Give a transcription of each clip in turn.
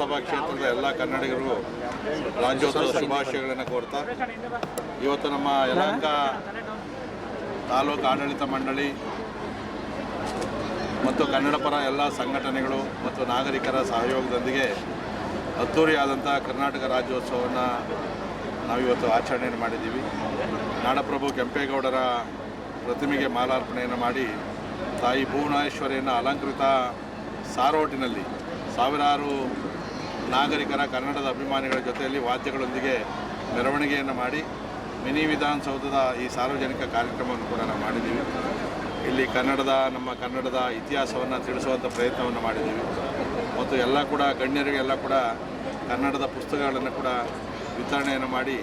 ಲೋಕಸಭಾ ಕ್ಷೇತ್ರದ ಎಲ್ಲ ಕನ್ನಡಿಗರಿಗೂ ರಾಜ್ಯೋತ್ಸವ ಶುಭಾಶಯಗಳನ್ನು ಕೋರ್ತಾ ಇವತ್ತು ನಮ್ಮ ಯಲಹಂಕ ತಾಲೂಕು ಆಡಳಿತ ಮಂಡಳಿ ಮತ್ತು ಕನ್ನಡ ಪರ ಎಲ್ಲ ಸಂಘಟನೆಗಳು ಮತ್ತು ನಾಗರಿಕರ ಸಹಯೋಗದೊಂದಿಗೆ ಅದ್ದೂರಿಯಾದಂಥ ಕರ್ನಾಟಕ ರಾಜ್ಯೋತ್ಸವವನ್ನು ನಾವಿವತ್ತು ಆಚರಣೆಯನ್ನು ಮಾಡಿದ್ದೀವಿ. ನಾಡಪ್ರಭು ಕೆಂಪೇಗೌಡರ ಪ್ರತಿಮೆಗೆ ಮಾಲಾರ್ಪಣೆಯನ್ನು ಮಾಡಿ ತಾಯಿ ಭುವನೇಶ್ವರಿಯನ್ನು ಅಲಂಕೃತ ಸಾರೋಟಿನಲ್ಲಿ ಸಾವಿರಾರು ನಾಗರಿಕರ ಕನ್ನಡದ ಅಭಿಮಾನಿಗಳ ಜೊತೆಯಲ್ಲಿ ವಾದ್ಯಗಳೊಂದಿಗೆ ಮೆರವಣಿಗೆಯನ್ನು ಮಾಡಿ ಮಿನಿ ವಿಧಾನಸೌಧದ ಈ ಸಾರ್ವಜನಿಕ ಕಾರ್ಯಕ್ರಮವನ್ನು ಕೂಡ ನಾವು ಮಾಡಿದ್ದೀವಿ. ಇಲ್ಲಿ ನಮ್ಮ ಕನ್ನಡದ ಇತಿಹಾಸವನ್ನು ತಿಳಿಸುವಂಥ ಪ್ರಯತ್ನವನ್ನು ಮಾಡಿದ್ದೀವಿ ಮತ್ತು ಎಲ್ಲ ಕೂಡ ಗಣ್ಯರಿಗೆಲ್ಲ ಕೂಡ ಕನ್ನಡದ ಪುಸ್ತಕಗಳನ್ನು ಕೂಡ ವಿತರಣೆಯನ್ನು ಮಾಡಿ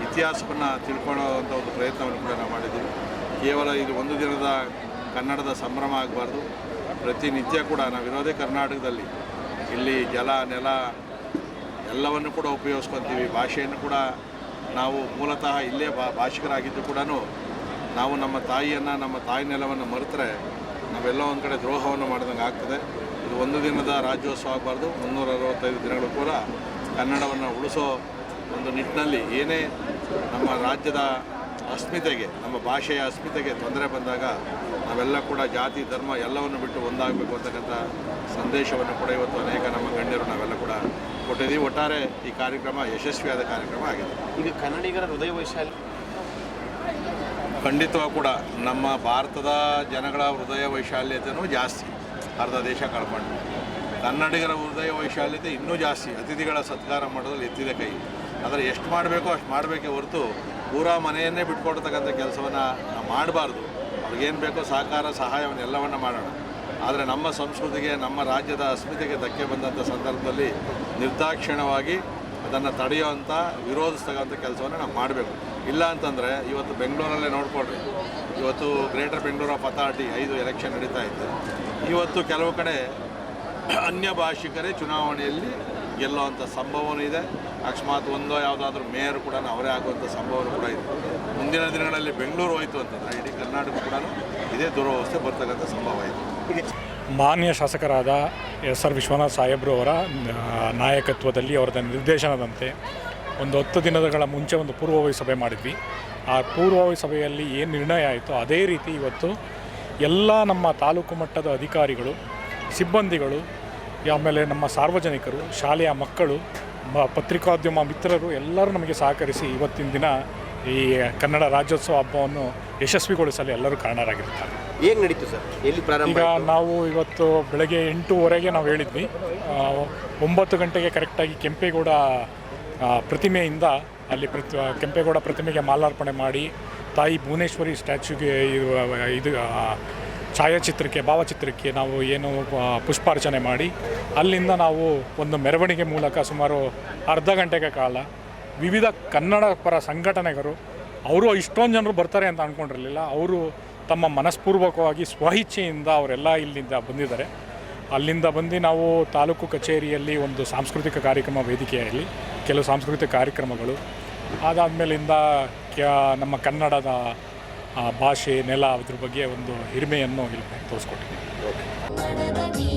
ಇತಿಹಾಸವನ್ನು ತಿಳ್ಕೊಳ್ಳುವಂಥ ಒಂದು ಪ್ರಯತ್ನವನ್ನು ಕೂಡ ನಾವು ಮಾಡಿದ್ದೀವಿ. ಕೇವಲ ಇದು ಒಂದು ದಿನದ ಕನ್ನಡದ ಸಂಭ್ರಮ ಆಗಬಾರ್ದು. ಪ್ರತಿನಿತ್ಯ ಕೂಡ ನಾವಿರೋದೇ ಕರ್ನಾಟಕದಲ್ಲಿ, ಇಲ್ಲಿ ಜಲ ನೆಲ ಎಲ್ಲವನ್ನು ಕೂಡ ಉಪಯೋಗಿಸ್ಕೊತೀವಿ. ಭಾಷೆಯನ್ನು ಕೂಡ ನಾವು ಮೂಲತಃ ಇಲ್ಲೇ ಭಾಷಿಕರಾಗಿದ್ದು ಕೂಡ ನಾವು ನಮ್ಮ ತಾಯಿಯನ್ನು ನಮ್ಮ ತಾಯಿ ನೆಲವನ್ನು ಮರೆತರೆ ನಾವೆಲ್ಲ ಒಂದು ಕಡೆ ದ್ರೋಹವನ್ನು ಮಾಡಿದಂಗೆ ಆಗ್ತದೆ. ಇದು ಒಂದು ದಿನದ ರಾಜ್ಯೋತ್ಸವ ಆಗಬಾರ್ದು. 365 ದಿನಗಳು ಕೂಡ ಕನ್ನಡವನ್ನು ಉಳಿಸೋ ಒಂದು ನಿಟ್ಟಿನಲ್ಲಿ ಏನೇ ನಮ್ಮ ರಾಜ್ಯದ ಅಸ್ಮಿತೆಗೆ, ನಮ್ಮ ಭಾಷೆಯ ಅಸ್ಮಿತೆಗೆ ತೊಂದರೆ ಬಂದಾಗ ನಾವೆಲ್ಲ ಕೂಡ ಜಾತಿ ಧರ್ಮ ಎಲ್ಲವನ್ನು ಬಿಟ್ಟು ಒಂದಾಗಬೇಕು ಅಂತಕ್ಕಂಥ ಸಂದೇಶವನ್ನು ಕೂಡ ಇವತ್ತು ಅನೇಕ ನಮ್ಮ ಗಣ್ಯರು ನಾವೆಲ್ಲ ಕೂಡ ಕೊಟ್ಟಿದ್ದೀವಿ. ಒಟ್ಟಾರೆ ಈ ಕಾರ್ಯಕ್ರಮ ಯಶಸ್ವಿಯಾದ ಕಾರ್ಯಕ್ರಮ ಆಗಿದೆ. ಈಗ ಕನ್ನಡಿಗರ ಹೃದಯ ವೈಶಾಲ್ಯ ಖಂಡಿತವಾಗಿ ಕೂಡ ನಮ್ಮ ಭಾರತದ ಜನಗಳ ಹೃದಯ ವೈಶಾಲ್ಯತೆಯೂ ಜಾಸ್ತಿ, ಅರ್ಧ ದೇಶ ಕಳ್ಕೊಂಡು. ಕನ್ನಡಿಗರ ಹೃದಯ ವೈಶಾಲ್ಯತೆ ಇನ್ನೂ ಜಾಸ್ತಿ. ಅತಿಥಿಗಳ ಸತ್ಕಾರ ಮಾಡೋದ್ರಲ್ಲಿ ಎತ್ತಿದ ಕೈ. ಆದರೆ ಎಷ್ಟು ಮಾಡಬೇಕೋ ಅಷ್ಟು ಮಾಡಬೇಕೇ ಹೊರತು ಪೂರಾ ಮನೆಯನ್ನೇ ಬಿಟ್ಕೊಡ್ತಕ್ಕಂಥ ಕೆಲಸವನ್ನು ನಾವು ಮಾಡಬಾರ್ದು. ಅವ್ರಿಗೇನು ಬೇಕೋ ಸಹಕಾರ ಸಹಾಯವನ್ನು ಎಲ್ಲವನ್ನು ಮಾಡೋಣ. ಆದರೆ ನಮ್ಮ ಸಂಸ್ಕೃತಿಗೆ ನಮ್ಮ ರಾಜ್ಯದ ಅಸ್ಮಿತೆಗೆ ಧಕ್ಕೆ ಬಂದಂಥ ಸಂದರ್ಭದಲ್ಲಿ ನಿರ್ದಾಕ್ಷಿಣ್ಯವಾಗಿ ಅದನ್ನು ತಡೆಯುವಂಥ ವಿರೋಧಿಸ್ತಕ್ಕಂಥ ಕೆಲಸವನ್ನು ನಾವು ಮಾಡಬೇಕು. ಇಲ್ಲ ಅಂತಂದರೆ ಇವತ್ತು ಬೆಂಗಳೂರಲ್ಲೇ ನೋಡ್ಕೊಳ್ರಿ, ಇವತ್ತು greater Bengaluru of authority 5 election ನಡೀತಾ ಇದೆ. ಇವತ್ತು ಕೆಲವು ಕಡೆ ಅನ್ಯ ಭಾಷಿಕರೇ ಚುನಾವಣೆಯಲ್ಲಿ ಗೆಲ್ಲುವಂಥ ಸಂಭವನೂ ಇದೆ. ಅಕಸ್ಮಾತ್ ಯಾವುದಾದ್ರೂ ಮೇಯರ್ ಕೂಡ ಅವರೇ ಆಗುವಂಥ ಸಂಭವನೂ ಕೂಡ ಇದೆ. ಮುಂದಿನ ದಿನಗಳಲ್ಲಿ ಬೆಂಗಳೂರು ಹೋಯಿತು ಅಂತಂದರೆ ಇಡೀ ಕರ್ನಾಟಕ ಕೂಡ ಇದೇ ದುರವಸ್ಥೆ ಬರ್ತಕ್ಕಂಥ ಸಂಭವ ಇದೆ. ಮಾನ್ಯ ಶಾಸಕರಾದ SR ವಿಶ್ವನಾಥ್ ಸಾಹೇಬ್ರು ಅವರ ನಾಯಕತ್ವದಲ್ಲಿ ಅವರ ನಿರ್ದೇಶನದಂತೆ ಒಂದು 10 ದಿನಗಳ ಮುಂಚೆ ಒಂದು ಪೂರ್ವಭಾವಿ ಸಭೆ ಮಾಡಿದ್ವಿ. ಆ ಪೂರ್ವಭಾವಿ ಸಭೆಯಲ್ಲಿ ಏನು ನಿರ್ಣಯ ಆಯಿತು ಅದೇ ರೀತಿ ಇವತ್ತು ಎಲ್ಲ ನಮ್ಮ ತಾಲೂಕು ಮಟ್ಟದ ಅಧಿಕಾರಿಗಳು, ಸಿಬ್ಬಂದಿಗಳು, ಆಮೇಲೆ ನಮ್ಮ ಸಾರ್ವಜನಿಕರು, ಶಾಲೆಯ ಮಕ್ಕಳು, ಪತ್ರಿಕೋದ್ಯಮ ಮಿತ್ರರು ಎಲ್ಲರೂ ನಮಗೆ ಸಹಕರಿಸಿ ಇವತ್ತಿನ ದಿನ ಈ ಕನ್ನಡ ರಾಜ್ಯೋತ್ಸವ ಹಬ್ಬವನ್ನು ಯಶಸ್ವಿಗೊಳಿಸಲು ಎಲ್ಲರೂ ಕಾರಣರಾಗಿರ್ತಾರೆ. ಹೇಗೆ ನಡೀತು ಸರ್? ಎಲ್ಲಿ ಪ್ರಾರಂಭ? ಈಗ ನಾವು ಇವತ್ತು ಬೆಳಗ್ಗೆ 8:30ಗೆ ನಾವು ಹೇಳಿದ್ವಿ. 9 ಗಂಟೆಗೆ ಕರೆಕ್ಟಾಗಿ ಕೆಂಪೇಗೌಡ ಪ್ರತಿಮೆಯಿಂದ ಅಲ್ಲಿ ಕೆಂಪೇಗೌಡ ಪ್ರತಿಮೆಗೆ ಮಾಲಾರ್ಪಣೆ ಮಾಡಿ ತಾಯಿ ಭುವನೇಶ್ವರಿ ಸ್ಟ್ಯಾಚ್ಯೂಗೆ ಇದು ಛಾಯಾಚಿತ್ರಕ್ಕೆ, ಭಾವಚಿತ್ರಕ್ಕೆ ನಾವು ಏನು ಪುಷ್ಪಾರ್ಚನೆ ಮಾಡಿ ಅಲ್ಲಿಂದ ನಾವು ಒಂದು ಮೆರವಣಿಗೆ ಮೂಲಕ ಸುಮಾರು ಅರ್ಧ ಗಂಟೆಗೆ ಕಾಲ ವಿವಿಧ ಕನ್ನಡ ಪರ ಸಂಘಟನೆಗರು, ಅವರು ಇಷ್ಟೊಂದು ಜನರು ಬರ್ತಾರೆ ಅಂತ ಅಂದ್ಕೊಂಡಿರಲಿಲ್ಲ. ಅವರು ತಮ್ಮ ಮನಸ್ಪೂರ್ವಕವಾಗಿ ಸ್ವಇಚ್ಛೆಯಿಂದ ಅವರೆಲ್ಲ ಇಲ್ಲಿಂದ ಬಂದಿದ್ದಾರೆ. ಅಲ್ಲಿಂದ ಬಂದು ನಾವು ತಾಲೂಕು ಕಚೇರಿಯಲ್ಲಿ ಒಂದು ಸಾಂಸ್ಕೃತಿಕ ಕಾರ್ಯಕ್ರಮ ವೇದಿಕೆಯಲ್ಲಿ ಕೆಲವು ಸಾಂಸ್ಕೃತಿಕ ಕಾರ್ಯಕ್ರಮಗಳು ಅದಾದಮೇಲಿಂದ ನಮ್ಮ ಕನ್ನಡದ ಭಾಷೆ, ನೆಲ, ಅದ್ರ ಬಗ್ಗೆ ಒಂದು ಹಿರಿಮೆಯನ್ನು ಇಲ್ಲಿ ತೋರಿಸ್ಕೊಟ್ಟಿದ್ದೀವಿ.